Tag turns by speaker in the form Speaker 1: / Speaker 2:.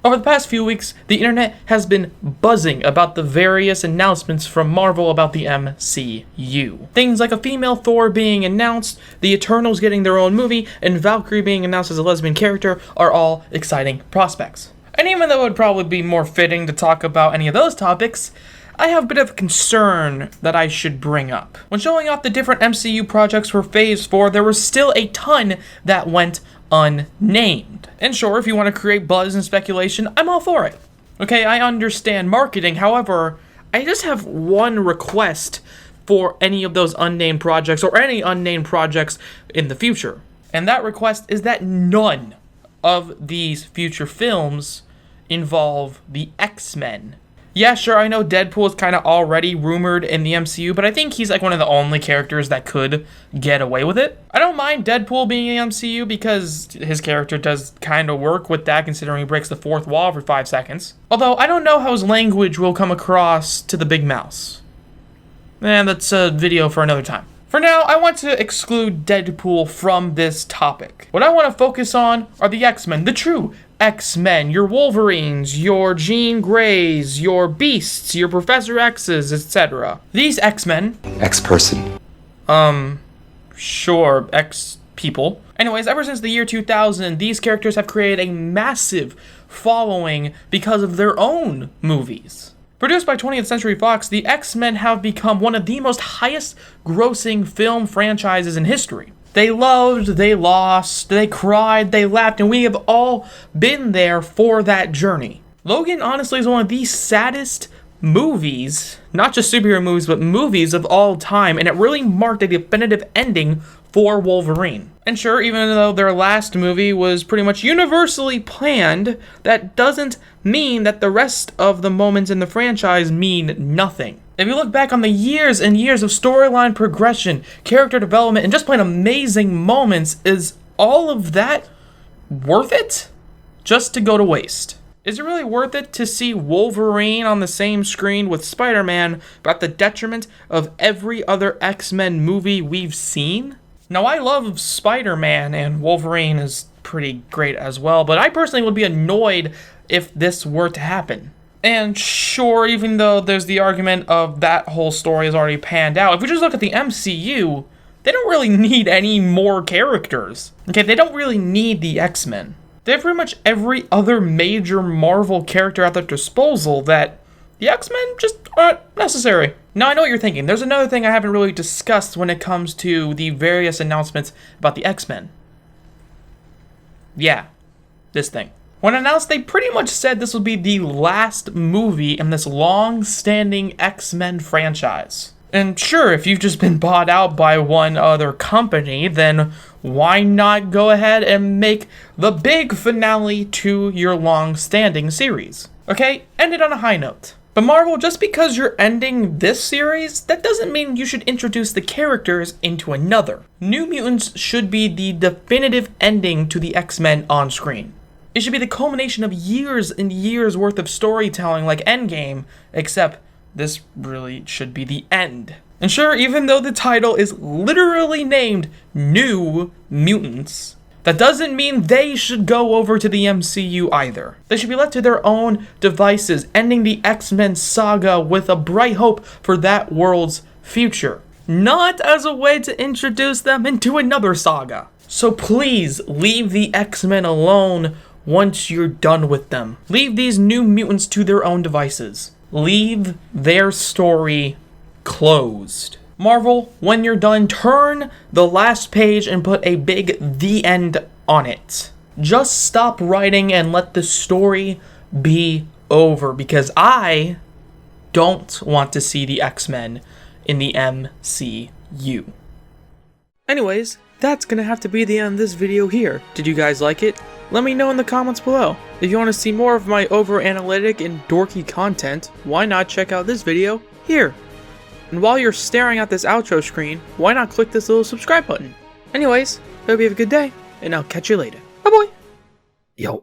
Speaker 1: Over the past few weeks, the internet has been buzzing about the various announcements from Marvel about the MCU. Things like a female Thor being announced, the Eternals getting their own movie, and Valkyrie being announced as a lesbian character are all exciting prospects. And even though it would probably be more fitting to talk about any of those topics, I have a bit of a concern that I should bring up. When showing off the different MCU projects for Phase 4, there was still a ton that went unnamed. And sure, if you want to create buzz and speculation, I'm all for it. Okay, I understand marketing, however, I just have one request for any of those unnamed projects or any unnamed projects in the future. And that request is that none of these future films involve the X-Men. Yeah, sure, I know Deadpool is kind of already rumored in the MCU, but I think he's like one of the only characters that could get away with it. I don't mind Deadpool being in the MCU because his character does kind of work with that, considering he breaks the fourth wall for 5 seconds. Although, I don't know how his language will come across to the big mouse. And that's a video for another time. For now, I want to exclude Deadpool from this topic. What I want to focus on are the X-Men, the true X-Men, your Wolverines, your Jean Greys, your Beasts, your Professor X's, etc. These X-Men...
Speaker 2: X-person.
Speaker 1: Sure, X-people. Anyways, ever since the year 2000, these characters have created a massive following because of their own movies. Produced by 20th Century Fox, the X-Men have become one of the most highest-grossing film franchises in history. They loved, they lost, they cried, they laughed, and we have all been there for that journey. Logan, honestly, is one of the saddest movies, not just superhero movies, but movies of all time, and it really marked a definitive ending for Wolverine. And sure, even though their last movie was pretty much universally planned, that doesn't mean that the rest of the moments in the franchise mean nothing. If you look back on the years and years of storyline progression, character development, and just plain amazing moments, is all of that worth it? Just to go to waste. Is it really worth it to see Wolverine on the same screen with Spider-Man, but at the detriment of every other X-Men movie we've seen? Now, I love Spider-Man, and Wolverine is pretty great as well, but I personally would be annoyed if this were to happen. And sure, even though there's the argument of that whole story is already panned out, if we just look at the MCU, they don't really need any more characters. Okay, they don't really need the X-Men. They have pretty much every other major Marvel character at their disposal that the X-Men just aren't necessary. Now, I know what you're thinking. There's another thing I haven't really discussed when it comes to the various announcements about the X-Men. Yeah, this thing. When announced, they pretty much said this would be the last movie in this long-standing X-Men franchise. And sure, if you've just been bought out by one other company, then why not go ahead and make the big finale to your long-standing series? Okay, end it on a high note. But Marvel, just because you're ending this series, that doesn't mean you should introduce the characters into another. New Mutants should be the definitive ending to the X-Men on screen. It should be the culmination of years and years worth of storytelling like Endgame, except this really should be the end. And sure, even though the title is literally named New Mutants, that doesn't mean they should go over to the MCU either. They should be left to their own devices, ending the X-Men saga with a bright hope for that world's future, not as a way to introduce them into another saga. So please, leave the X-Men alone once you're done with them. Leave these New Mutants to their own devices. Leave their story closed. Marvel, when you're done, turn the last page and put a big "The End" on it. Just stop writing and let the story be over, because I don't want to see the X-Men in the MCU. Anyways, that's gonna have to be the end of this video here. Did you guys like it? Let me know in the comments below. If you want to see more of my over-analytic and dorky content, why not check out this video here? And while you're staring at this outro screen, why not click this little subscribe button? Anyways, hope you have a good day, and I'll catch you later. Bye-bye!
Speaker 2: Yo.